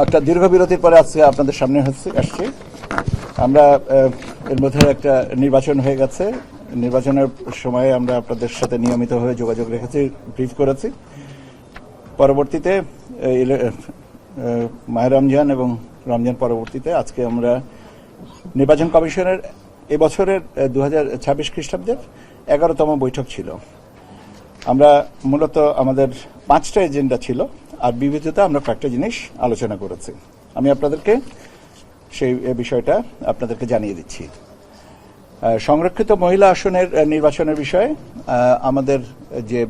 একটা দীর্ঘ বিরতির পরে আজকে আপনাদের সামনে আসছি। আমরা এর মধ্যে একটা নির্বাচন হয়ে গেছে। নির্বাচনের সময়ে আমরা আপনাদের সাথে নিয়মিতভাবে যোগাযোগ রেখেছি, ব্রিফ করেছি। পরবর্তীতে মাহে রমজান এবং রমজান পরবর্তীতে আজকে আমরা নির্বাচন কমিশনের এবছরের 2026 খ্রিস্টাব্দের 11তম বৈঠক ছিল। আমরা মূলত আমাদের 5টা এজেন্ডা ছিল, আর বিবিধতা আমরা কয়েকটা জিনিস আলোচনা করেছি। আমি আপনাদেরকে সেই বিষয়টা আপনাদেরকে জানিয়ে দিচ্ছি। সংরক্ষিত মহিলা আসনের নির্বাচনের বিষয়ে আমাদের যে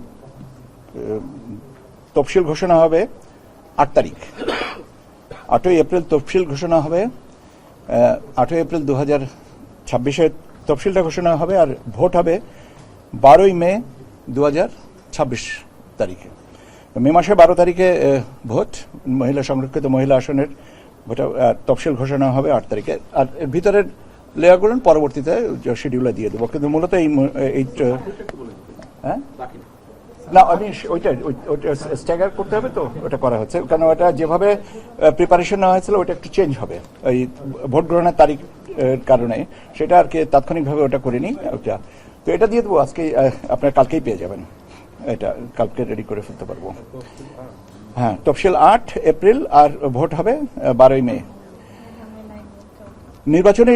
তফসিল ঘোষণা হবে 8 তারিখ, 8ই এপ্রিল তফসিল ঘোষণা হবে। 8ই এপ্রিল 2026-এর তফসিলটা ঘোষণা হবে, আর ভোট হবে 12ই মে 2026 তারিখে। মে মাসে 12 তারিখে ভোট, সংরক্ষিত মহিলা আসনের তফসিল ঘোষণা হবে 8 তারিখে। আর ভিতরের লেয়ারগুলো পরবর্তীতে শিডিউলে দিয়ে দেবো। কিন্তু মূলত না, আমি ওইটা স্ট্যাগার করতে হবে, তো ওটা করা হচ্ছে। কারণ ওটা যেভাবে প্রিপারেশন নেওয়া হয়েছিল ওটা একটু চেঞ্জ হবে ওই ভোট গ্রহণের তারিখ কারণে, সেটা আর কি তাৎক্ষণিকভাবে ওটা করিনি। ওটা তো এটা দিয়ে দেবো আজকে, আপনার কালকেই পেয়ে যাবেন। এটা কালকে রেডি করে ফেলতে পারবো। হ্যাঁ, তফসিল 8 এপ্রিল আর ভোট হবে 12ই মে। নির্বাচনী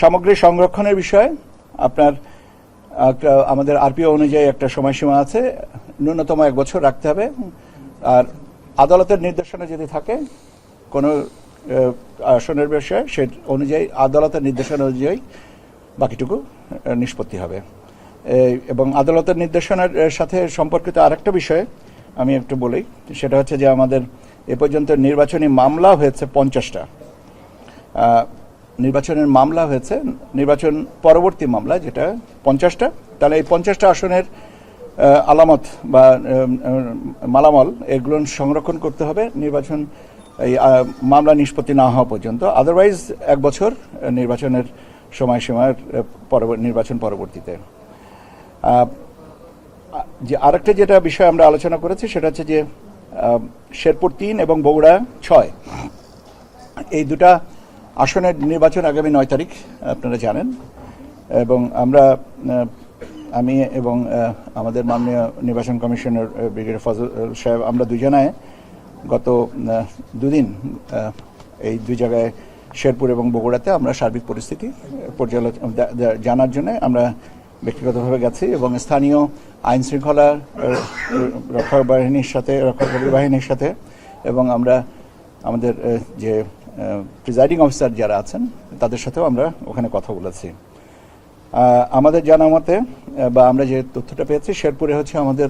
সামগ্রী সংরক্ষণের বিষয়ে আপনার আমাদের আরপিও অনুযায়ী একটা সময়সীমা আছে, ন্যূনতম 1 বছর রাখতে হবে। আর আদালতের নির্দেশনা যদি থাকে কোনো আসনের বিষয়ে, সে অনুযায়ী আদালতের নির্দেশনা অনুযায়ী বাকিটুকু নিষ্পত্তি হবে। এবং আদালতের নির্দেশনার সাথে সম্পর্কিত আরেকটা বিষয় আমি একটু বলি, সেটা হচ্ছে যে আমাদের এ পর্যন্ত নির্বাচনী মামলা হয়েছে 50টা। নির্বাচনের মামলা হয়েছে, নির্বাচন পরবর্তী মামলা যেটা 50টা। তাহলে এই 50টা আসনের আলামত বা মালামাল এগুলো সংরক্ষণ করতে হবে নির্বাচন এই মামলা নিষ্পত্তি না হওয়া পর্যন্ত। আদারওয়াইজ 1 বছর নির্বাচনের সময়সীমার নির্বাচন পরবর্তীতে। যে আরেকটা যেটা বিষয় আমরা আলোচনা করেছি সেটা হচ্ছে যে শেরপুর 3 এবং বগুড়া 6 এই দুটা আসনের নির্বাচন আগামী 9 তারিখ আপনারা জানেন। এবং আমি এবং আমাদের মাননীয় নির্বাচন কমিশনার ব্রিগেডিয়ার ফজল সাহেব, আমরা দুজনায় গত 2 দিন এই 2 জায়গায় শেরপুর এবং বগুড়াতে আমরা সার্বিক পরিস্থিতি পর্যালোচনা জানার জন্য আমরা ব্যক্তিগতভাবে গেছি, এবং স্থানীয় আইন শৃঙ্খলা রক্ষাকারী বাহিনীর সাথে এবং আমরা আমাদের যে প্রিজাইডিং অফিসার যারা আছেন তাদের সাথেও আমরা ওখানে কথা বলেছি। আমাদের জানা মতে বা আমরা যে তথ্যটা পেয়েছি, শেরপুরে হচ্ছে আমাদের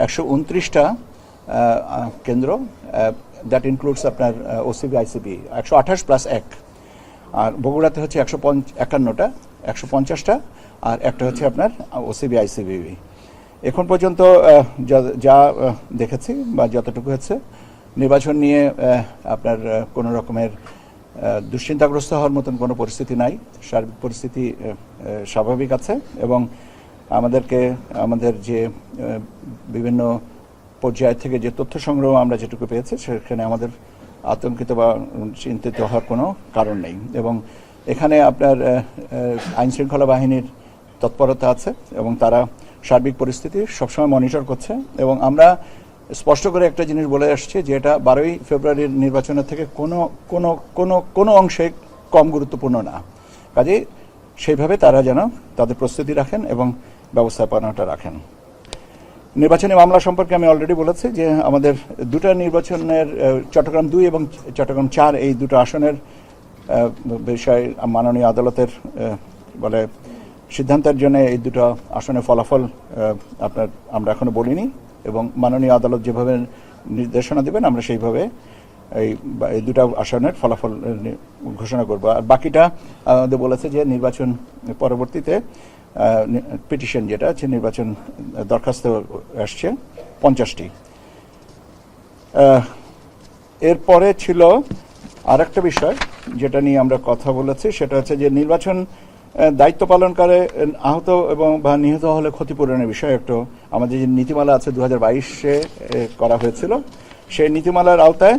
129টা কেন্দ্র, দ্যাট ইনক্লুডস আপনার ওসিবি আইসিবি 128 + 1, আর বগুড়াতে হচ্ছে 151টা, 150টা, আর একটা হচ্ছে আপনার ওসিবি আইসিবি। এখন পর্যন্ত যা দেখেছি বা যতটুকু হচ্ছে, নির্বাচন নিয়ে আপনার কোনো রকমের দুশ্চিন্তাগ্রস্ত হওয়ার মতন কোনো পরিস্থিতি নাই। সার্বিক পরিস্থিতি স্বাভাবিক আছে, এবং আমাদের যে বিভিন্ন পর্যায় থেকে যে তথ্য সংগ্রহ আমরা যেটুকু পেয়েছি, সেখানে আমাদের আতঙ্কিত বা চিন্তিত হওয়ার কোনো কারণ নেই। এবং এখানে আপনার আইন শৃঙ্খলা বাহিনীর তৎপরতা আছে, এবং তারা সার্বিক পরিস্থিতি সবসময় মনিটর করছে। এবং আমরা স্পষ্ট করে একটা জিনিস বলে আসছি যে এটা 12ই ফেব্রুয়ারির নির্বাচনের থেকে কোনো অংশে কম গুরুত্বপূর্ণ না। কাজেই সেইভাবে তারা যেন তাদের প্রস্তুতি রাখেন এবং ব্যবস্থাপনাটা রাখেন। নির্বাচনী মামলা সম্পর্কে আমি অলরেডি বলেছি যে আমাদের 2টা নির্বাচনের চট্টগ্রাম 2 এবং চট্টগ্রাম 4 এই 2টো আসনের বিষয়ে মাননীয় আদালতের সিদ্ধান্তের জন্য এই 2টো আসনের ফলাফল আমরা এখনো বলিনি, এবং মাননীয় আদালত যেভাবে নির্দেশনা দেবেন আমরা সেইভাবে এই 2টা আসনের ফলাফল ঘোষণা করব। আর বাকিটা আমাদের বলেছে যে নির্বাচন পরবর্তীতে পিটিশন যেটা আছে, নির্বাচন দরখাস্ত আসছে 50টি। এরপরে ছিল আরেকটা বিষয় যেটা নিয়ে আমরা কথা বলেছি, সেটা হচ্ছে যে নির্বাচন দায়িত্ব পালনকালে আহত এবং বা নিহত হলে ক্ষতিপূরণের বিষয়ে একটু আমাদের যে নীতিমালা আছে 2022-এ করা হয়েছিল, সেই নীতিমালার আওতায়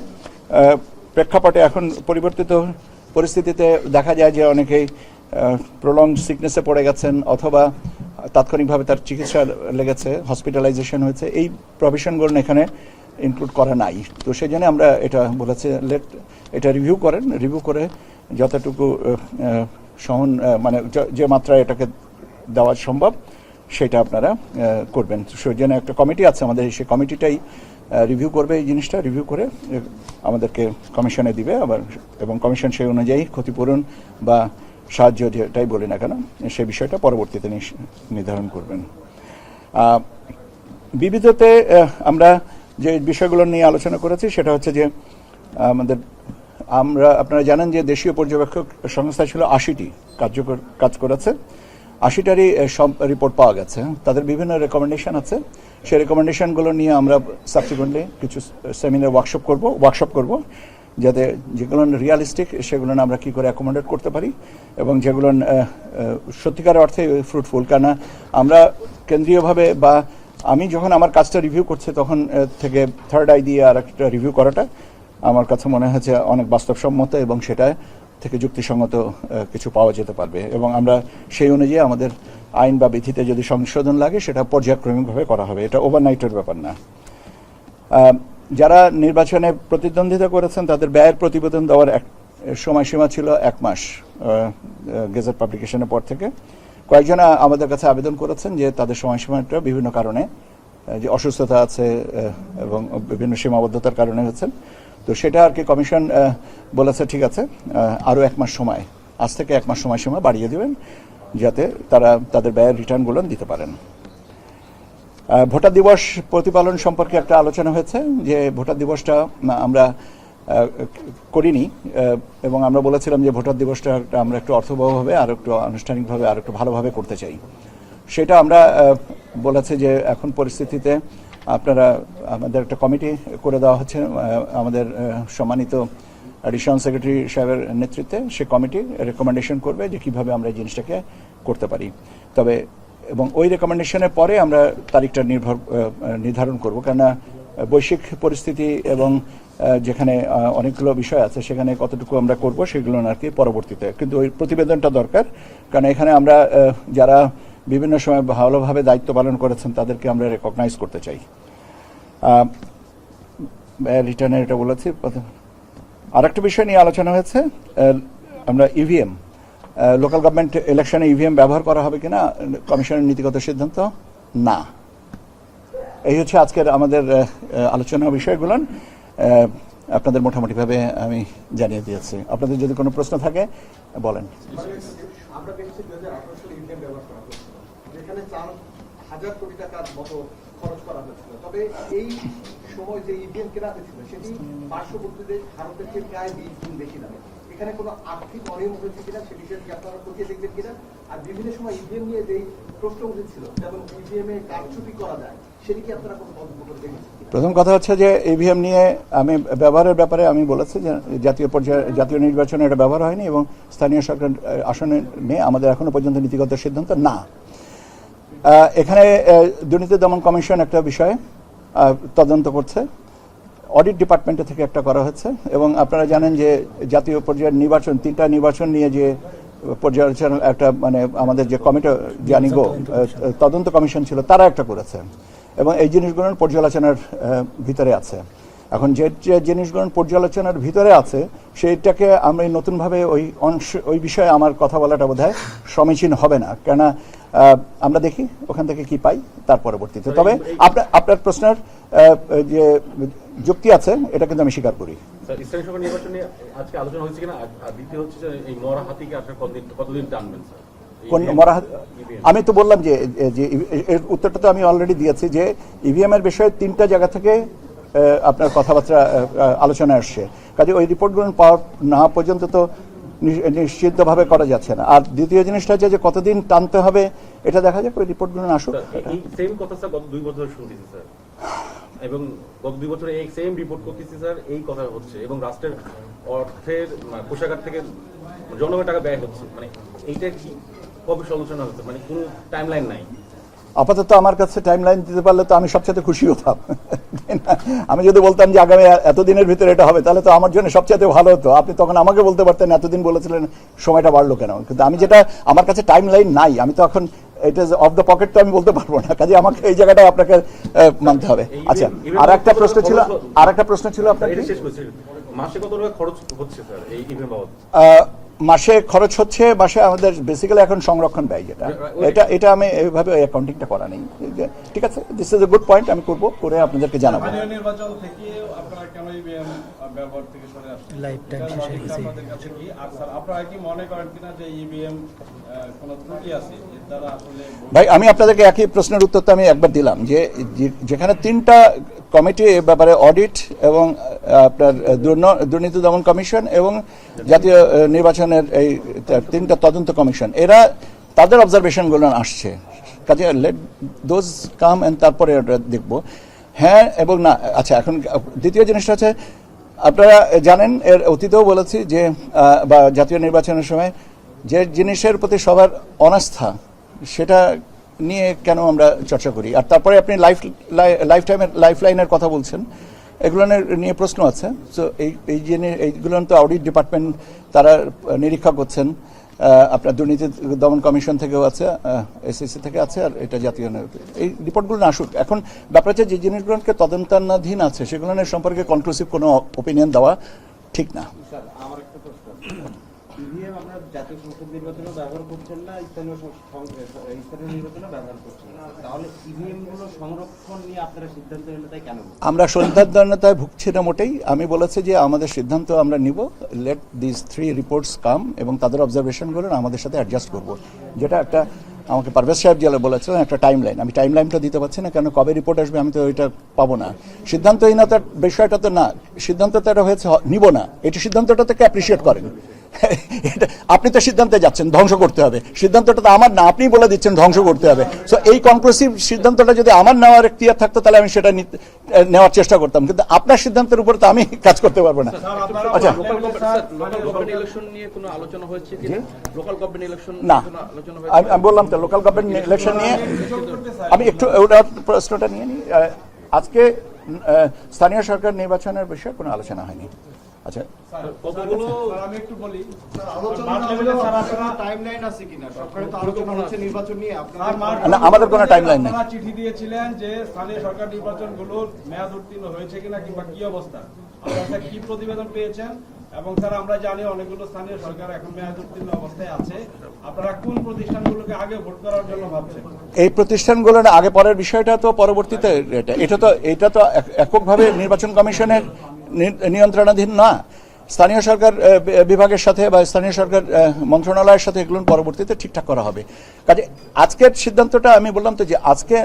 প্রেক্ষাপটে এখন পরিবর্তিত পরিস্থিতিতে দেখা যায় যে অনেকেই প্রলং সিকনেসে পড়ে গেছেন অথবা তাৎক্ষণিকভাবে তার চিকিৎসা লেগেছে, হসপিটালাইজেশন হয়েছে, এই প্রভিশনগুলো এখানে ইনক্লুড করা নাই। তো সেই জন্য আমরা এটা বলেছি এটা রিভিউ করেন, রিভিউ করে যতটুকু সহন মানে যে মাত্রায় এটাকে দেওয়া সম্ভব সেটা আপনারা করবেন। সেই জন্য একটা কমিটি আছে আমাদের, সেই কমিটিটাই রিভিউ করবে এই জিনিসটা, রিভিউ করে আমাদেরকে কমিশনে দিবে আবার, এবং কমিশন সেই অনুযায়ী ক্ষতিপূরণ বা সাহায্য যেটাই বলি না কেন সেই বিষয়টা পরবর্তীতে নির্ধারণ করবেন। বিবিধতে আমরা যে বিষয়গুলো নিয়ে আলোচনা করেছি সেটা হচ্ছে যে আপনারা জানেন যে দেশীয় পর্যবেক্ষক সংস্থা ছিল 80টি কাজ করেছে, 80টারই সব রিপোর্ট পাওয়া গেছে। তাদের বিভিন্ন রেকমেন্ডেশন আছে, সেই রেকমেন্ডেশনগুলো নিয়ে আমরা সাবসিকুয়েন্টলি কিছু সেমিনার ওয়ার্কশপ করব যাতে যেগুলো রিয়ালিস্টিক সেগুলো আমরা কী করে অ্যাকোমোডেট করতে পারি এবং যেগুলো সত্যিকার অর্থে ফ্রুটফুল। কেন আমরা কেন্দ্রীয়ভাবে বা আমি যখন আমার কাজটা রিভিউ করছি তখন থেকে থার্ড আই দিয়ে আর একটা রিভিউ করাটা আমার কাছে মনে হয়েছে অনেক বাস্তবসম্মত এবং সেটা থেকে যুক্তিসঙ্গত কিছু পাওয়া যেতে পারবে, এবং আমরা সেই অনুযায়ী আমাদের আইন বা বিধিতে যদি সংশোধন লাগে সেটা পর্যায়ক্রমিকভাবে করা হবে, এটা ওভারনাইটের ব্যাপার না। যারা নির্বাচনে প্রতিদ্বন্দ্বিতা করেছেন তাদের ব্যয়ের প্রতিবেদন দেওয়ার সময়সীমা ছিল 1 মাস গেজেট পাবলিকেশনের পর থেকে। কয়েকজন আমাদের কাছে আবেদন করেছেন যে তাদের সময়সীমাটা বিভিন্ন কারণে, যে অসুস্থতা আছে এবং বিভিন্ন সীমাবদ্ধতার কারণে হচ্ছেন, তো সেটা আর কি কমিশন বলেছে ঠিক আছে আরও 1 মাস সময়, আজ থেকে 1 মাস সময়সীমা বাড়িয়ে দেবেন যাতে তারা তাদের ব্যয়ের রিটার্নগুলো দিতে পারেন। ভোটার দিবস প্রতিপালন সম্পর্কে একটা আলোচনা হয়েছে যে ভোটার দিবসটা আমরা করিনি, এবং আমরা বলেছিলাম যে ভোটার দিবসটা আমরা একটু অর্থবহভাবে আর একটু আনুষ্ঠানিকভাবে আর একটু ভালোভাবে করতে চাই। সেটা আমরা বলেছি যে এখন পরিস্থিতিতে আপনারা আমাদের একটা কমিটি করে দেওয়া হচ্ছে আমাদের সম্মানিত অ্যাডিশনাল সেক্রেটারি সাহেবের নেতৃত্বে। সে কমিটি রেকমেন্ডেশন করবে যে কীভাবে আমরা এই জিনিসটাকে করতে পারি, তবে এবং ওই রেকমেন্ডেশনের পরে আমরা তারিখটা নির্ধারণ করব, কেননা বৈশ্বিক পরিস্থিতি এবং যেখানে অনেকগুলো বিষয় আছে সেখানে কতটুকু আমরা করব সেগুলো আর কি পরবর্তীতে, কিন্তু ওই প্রতিবেদনটা দরকার, কারণ এখানে আমরা যারা বিভিন্ন সময় ভালোভাবে দায়িত্ব পালন করেছেন তাদেরকে আমরা রেকগনাইজ করতে চাই। রিটার্নের এটা বলেছি। আর একটা বিষয় নিয়ে আলোচনা হয়েছে, আমরা ইভিএম লোকাল গভর্নমেন্ট ইলেকশনে ইভিএম ব্যবহার করা হবে কিনা, কমিশনের নীতিগত সিদ্ধান্ত না। এই হচ্ছে আজকের আমাদের আলোচনার বিষয়গুলো, আপনাদের মোটামুটিভাবে আমি জানিয়ে দিয়েছি। আপনাদের যদি কোনো প্রশ্ন থাকে বলেন। আমরা দেখছি 2018 সালে ইভিএম ব্যবহার করা হয়েছিল, যেখানে 4,000 কোটি টাকার মতো খরচ করা হয়েছিল। তবে এই সময় যে ইভিএম কেনা হয়েছিল সেটি পার্শ্ববর্তী দেশ ভারতের চেয়ে প্রায় 20 গুণ বেশি দামে। এখানে কোনো আর্থিক অনিয়ম হয়েছে কিনা সে বিষয়টি আপনারা খতিয়ে দেখবেন কিনা, আর বিভিন্ন সময় ইভিএম নিয়ে যেই প্রশ্ন উঠেছিল যেমন ইভিএম এ কারচুপি করা যায় সেটি কি আপনারা কোনো তদন্ত করে দেখেছেন? প্রথম কথা হচ্ছে যে ইভিএম নিয়ে আমি ব্যবহারের ব্যাপারে আমি বলেছি যে জাতীয় নির্বাচনে এটা ব্যবহার হয়নি এবং স্থানীয় সরকার আসনে নিয়ে আমাদের এখনো পর্যন্ত নীতিগত সিদ্ধান্ত না। এখানে দুর্নীতি দমন কমিশন একটা বিষয় তদন্ত করছে, অডিট ডিপার্টমেন্ট থেকে একটা করা হচ্ছে, এবং আপনারা জানেন যে জাতীয় পর্যায়ের নির্বাচন 3টা নির্বাচন নিয়ে যে পর্যালোচনা একটা মানে আমাদের যে কমিটি জানিগো তদন্ত কমিশন ছিল তারা একটা করেছে, এবং এই জিনিসগুলোর পর্যালোচনার ভিতরে আছে। এখন যে জিনিসগুলো পর্যালোচনার ভিতরে আছে সেইটাকে আমি নতুনভাবে ওই বিষয়ে আমার কথা বলাটা বোধহয় সমীচীন হবে না, কেননা আমরা দেখি ওখান থেকে কি পাই তার পরবর্তীতে। তবে আপনার প্রশ্নের যে যুক্তি আছে এটা কিন্তু আমি স্বীকার করি। আজকে আলোচনা হচ্ছে কিনা, আর দ্বিতীয় হচ্ছে যে এই মরা হাতিকে আপনারা কতদিন টানবেন স্যার? কোন মরা হাতি? আমি তো বললাম যে এর উত্তরটা তো আমি অলরেডি দিয়েছি যে ইভিএম এর বিষয়ে 3টা জায়গা থেকে আপনার কথাবার্তা আলোচনা আসছে, কাজে ওই রিপোর্টগুলো পাওয়া না পর্যন্ত তো নিশ্চিতভাবে করা যাচ্ছে না। আর দ্বিতীয় জিনিসটা যে কতদিন টানতে হবে এটা দেখা যাক, ওই রিপোর্টগুলো আসুক। এই সেম কথা স্যার গত 2 বছর শুনতেছি স্যার, এবং গত 2 বছরে এই সেম রিপোর্ট করতেছি স্যার, এই কথা হচ্ছে, এবং রাষ্ট্রের অর্থের কোষাগার থেকে জনগণের টাকা ব্যয় হচ্ছে, মানে এইটা কি কবে সমালোচনা হচ্ছে, মানে কোনো টাইমলাইন নাই। আপাতত আমার কাছে টাইম লাইন দিতে পারলে তো আমি সবচেয়ে খুশি হতাম। তাই না? আমি যদি বলতাম যে আগামী এতদিনের ভিতরে এটা হবে, তাহলে তো আমার জন্য সবচেয়ে ভালো হতো। আপনি তখন আমাকে বলতে পারতেন এতদিন বলেছিলেন, সময়টা বাড়লো কেন? কিন্তু আমি যেটা, আমার কাছে টাইম লাইন নাই, আমি তো এখন it is of the pocket, তো আমি বলতে পারবো না। কাজে আমাকে এই জায়গাটা আপনাকে মানতে হবে। আচ্ছা, আর একটা প্রশ্ন ছিল আপনার কি? এটা শেষ করছি, মাসে কত টাকা খরচ হচ্ছে স্যার এই ইভেন্ট বাবদ? মাসে খরচ হচ্ছে, মাসে আমাদের বেসিক্যালি এখন সংরক্ষণ ব্যয় যেটা, এটা আমি এইভাবে অ্যাকাউন্টিংটা করা নেই। ঠিক আছে, this is a good point, আমি করবো, করে আপনাদেরকে জানাবো। নির্বাচন থেকে আপনারা কেন ইভিএম ব্যবহার থেকে সরে আসছেন? লাইফ টাইম শেষ হয়ে গেছে। আপনাদের কাছে কি, আর স্যার আপনারা কি মনে করেন কিনা যে ইভিএম কোনো ত্রুটি আছে এর দ্বারা আসলে? ভাই, আমি আপনাদেরকে একই প্রশ্নের উত্তর তো আমি একবার দিলাম, যে যেখানে 3টা কমিটি এ ব্যাপারে, অডিট এবং আপনার দুর্নীতি দমন কমিশন এবং জাতীয় নির্বাচনের এই 3টা তদন্ত কমিশন, এরা তাদের অবজারভেশনগুলো আসছে। কাজে লেট দোজ কাম এন্ড তারপরে ওটা দেখবো হ্যাঁ এবং না। আচ্ছা, এখন দ্বিতীয় জিনিসটা হচ্ছে, আপনারা জানেন, এর অতীতেও বলেছি যে বা জাতীয় নির্বাচনের সময় যে জিনিসের প্রতি সবার অনাস্থা, সেটা নিয়ে কেন আমরা চর্চা করি। আর তারপরে আপনি লাইফ লাইনের কথা বলছেন, এগুলো নিয়ে প্রশ্ন আছে। তো এইগুলো তো অডিট ডিপার্টমেন্ট তারা নিরীক্ষা করছেন, আপনার দুর্নীতি দমন কমিশন থেকেও আছে, এসএসসি থেকে আছে, আর এটা জাতীয় এই রিপোর্টগুলো না আসুক। এখন ব্যাপার হচ্ছে যে জিনিসগুলোকে তদন্তাধীন আছে, সেগুলো সম্পর্কে কনক্লুসিভ কোনো ওপিনিয়ন দেওয়া ঠিক না। আমার একটা প্রশ্ন, ইভিএম আপনারা জাতীয় সংসদ নির্বাচনে ব্যবহার করছেন না, স্থানীয় নির্বাচনে ব্যবহার করছেন না, তাহলে ইভিএম গুলো সংরক্ষণ নিয়ে আপনারা সিদ্ধান্তহীনতায় কেন? আমরা সিদ্ধান্তহীনতায় ভুগছি না মোটেই। আমি বলেছি যে আমাদের সিদ্ধান্ত আমরা নিব, লেট দিস 3 রিপোর্টস কাম, এবং তাদের অবজারভেশনগুলো আমাদের সাথে অ্যাডজাস্ট করব। যেটা একটা আমাকে পারভেজ সাহেব জেলে বলেছিলেন একটা টাইম লাইন, আমি টাইম লাইনটা দিতে পারছি না, কেন কবে রিপোর্ট আসবে আমি তো ওইটা পাবো না। সিদ্ধান্তহীনতার বিষয়টা তো না, সিদ্ধান্তটা এটা হয়েছে নিব না, এটা সিদ্ধান্তটা থেকে অ্যাপ্রিসিয়েট করেন। আপনি তো সিদ্ধান্তে যাচ্ছেন ধ্বংস করতে হবে, সিদ্ধান্তটা তো আমার না, আপনি বলে দিচ্ছেন ধ্বংস করতে হবে। সো এই কনক্লুসিভ সিদ্ধান্তটা যদি আমার নেওয়ার এখতিয়ার থাকতো, তাহলে আমি সেটা নেওয়ার চেষ্টা করতাম, কিন্তু আপনার সিদ্ধান্তের উপরে তো আমি কাজ করতে পারবো না। আচ্ছা, লোকাল গভর্নমেন্ট ইলেকশন নিয়ে কোনো আলোচনা হয়েছে কি? লোকাল গভর্নমেন্ট ইলেকশন না, কোনো আলোচনা আমি বললাম তো লোকাল গভর্নমেন্ট ইলেকশন নিয়ে আমি একটু ওটা প্রশ্নটা নিয়ে নিই। আজকে স্থানীয় সরকার নির্বাচনের বিষয়ে কোনো আলোচনা হয়নি। আচ্ছা, কতগুলো আমি একটু বলি, টাইমলাইন আছে কিনা? সরকারের তো আলোচনা হচ্ছে নির্বাচন নিয়ে, না, আমাদের কোনো টাইমলাইন নেই। আপনারা চিঠি দিয়েছিলেন যে স্থানীয় সরকার নির্বাচনগুলোর মেয়াদ উত্তীর্ণ হয়েছে কিনা কিংবা কি অবস্থা, আপনারা কি প্রতিবেদন পেয়েছেন? এবং স্যার আমরা জানি অনেকগুলো স্থানীয় সরকার এখন মেয়াদ উত্তীর্ণ অবস্থায় আছে, আপনারা কোন প্রতিষ্ঠানগুলোকে আগে ভোট করার জন্য ভাবছেন? এই প্রতিষ্ঠানগুলোর আগে পরের বিষয়টা তো পরবর্তীতে, এটা তো এককভাবে নির্বাচন কমিশনের নিয়ন্ত্রণাধীন না। স্থানীয় সরকার বিভাগের সাথে বা স্থানীয় সরকার মন্ত্রণালয়ের সাথে এগুলো পরবর্তীতে ঠিকঠাক করা হবে। কাজে আজকের সিদ্ধান্তটা আমি বললাম তো, যে আজকে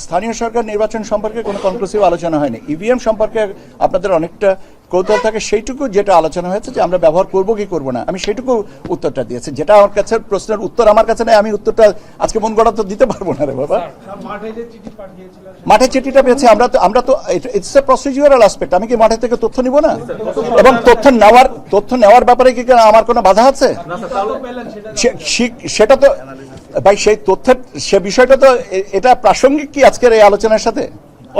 স্থানীয় সরকার নির্বাচন সম্পর্কে কোনো কনক্লুসিভ আলোচনা হয়নি। ইভিএম সম্পর্কে আপনাদের অনেকটা কৌতূহল থাকে, সেইটুকু যেটা আলোচনা হয়েছে যে আমরা ব্যবহার করবো কি করবো না, আমি সেইটুকু উত্তরটা দিয়েছি। যেটা আমার কাছে প্রশ্নের উত্তর আমার কাছে নেই, আমি উত্তরটা আজকে মন গড়া তো দিতে পারবো না রে বাবা। মাঠে যে চিঠি পাঠিয়েছিলেন, মাঠে চিঠিটা পেয়েছি আমরা তো ইটস এ প্রসিডিউরাল অ্যাসপেক্ট। আমি কি মাঠে থেকে তথ্য নিব না? এবং তথ্য নেওয়ার ব্যাপারে কি আমার কোনো বাধা আছে? সেটা তো ভাই, সেই তথ্যের সে বিষয়টা তো, এটা প্রাসঙ্গিক কি আজকের এই আলোচনার সাথে?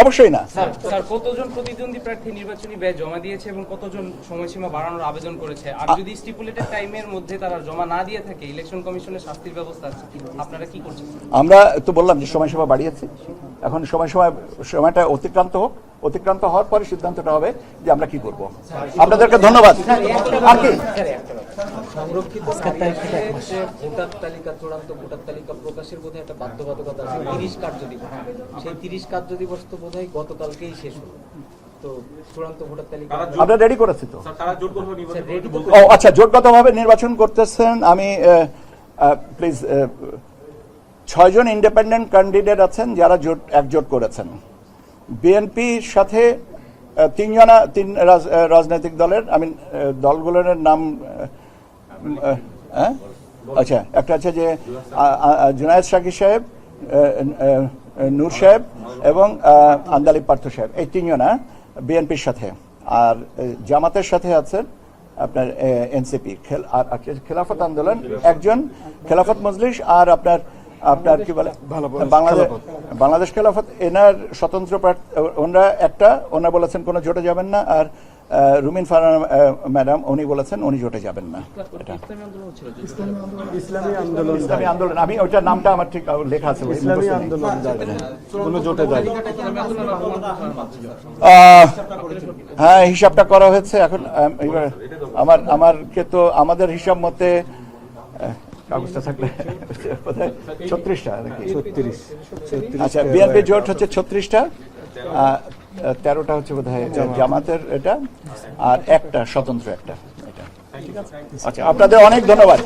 অবশ্যই না। স্যার, কতজন প্রতিদ্বন্দ্বী প্রার্থী নির্বাচনী ব্যয় জমা দিয়েছে এবং কতজন সময়সীমা বাড়ানোর আবেদন করেছে? আর যদি স্টিপুলেটেড টাইমের মধ্যে তারা জমা না দিয়ে থাকে, ইলেকশন কমিশনের শাস্তির ব্যবস্থা আছে, আপনারা কি করছেন? আমরা তো বললাম যে সময়সীমা বাড়িয়েছি, এখন সময়টা অতিক্রান্ত হওয়ার পরে সিদ্ধান্তটা হবে যে আমরা কি করব। আপনাদেরকে ধন্যবাদ। আর কি সংরক্ষিত ভোটার তালিকা, চূড়ান্ত ভোটার তালিকা প্রকাশের বোধহয় একটা বাধ্যবাধকতা আছে 30 কার্যদিবস। সেই 30 কার্যদিবস তো বোধহয় গতকালকেই শেষ হলো। তো চূড়ান্ত ভোটার তালিকা আমরা রেডি করেছি তো। তারা জোটগতভাবে নির্বাচন করতে ও আচ্ছা, জোটগতভাবে নির্বাচন করতেছেন। আমি প্লিজ 6 জন ইন্ডিপেন্ডেন্ট ক্যান্ডিডেট আছেন যারা একজোট করেছেন। বিএনপির সাথে 3 রাজনৈতিক দলের, আমি দলগুলোর নাম, আচ্ছা, একটা আছে যে জুনায়েদ শাকির সাহেব, নূর সাহেব এবং আন্দালিব পার্থ সাহেব, এই 3 জনা বিএনপির সাথে। আর জামাতের সাথে আছেন আপনার এনসিপি, আর খেলাফত আন্দোলন একজন, খেলাফত মজলিস, আর আপনার আপনার কি বলে বাংলাদেশ খেলাফত এনার স্বতন্ত্র ওনারা বলেছেন কোনো জোটে যাবেন না, আর রুমিন ফারহানা ম্যাডাম উনি বলেছেন উনি জোটে যাবেন না। এটা ইসলামী আন্দোলন, আমি ওইটার নামটা আমার ঠিক লেখা আছে, ইসলামী আন্দোলন কোনো জোটে যায়। হ্যাঁ, হিসাবটা করা হয়েছে এখন। এবার আমারকে তো আমাদের হিসাব মতে কাগজটা থাকলে 36টা নাকি 36। আচ্ছা, বিএনপি জোট হচ্ছে 36টা, 13টা হচ্ছে বোধহয় জামাতের এটা, আর একটা স্বতন্ত্র একটা এটা। আচ্ছা, আপনাদের অনেক ধন্যবাদ।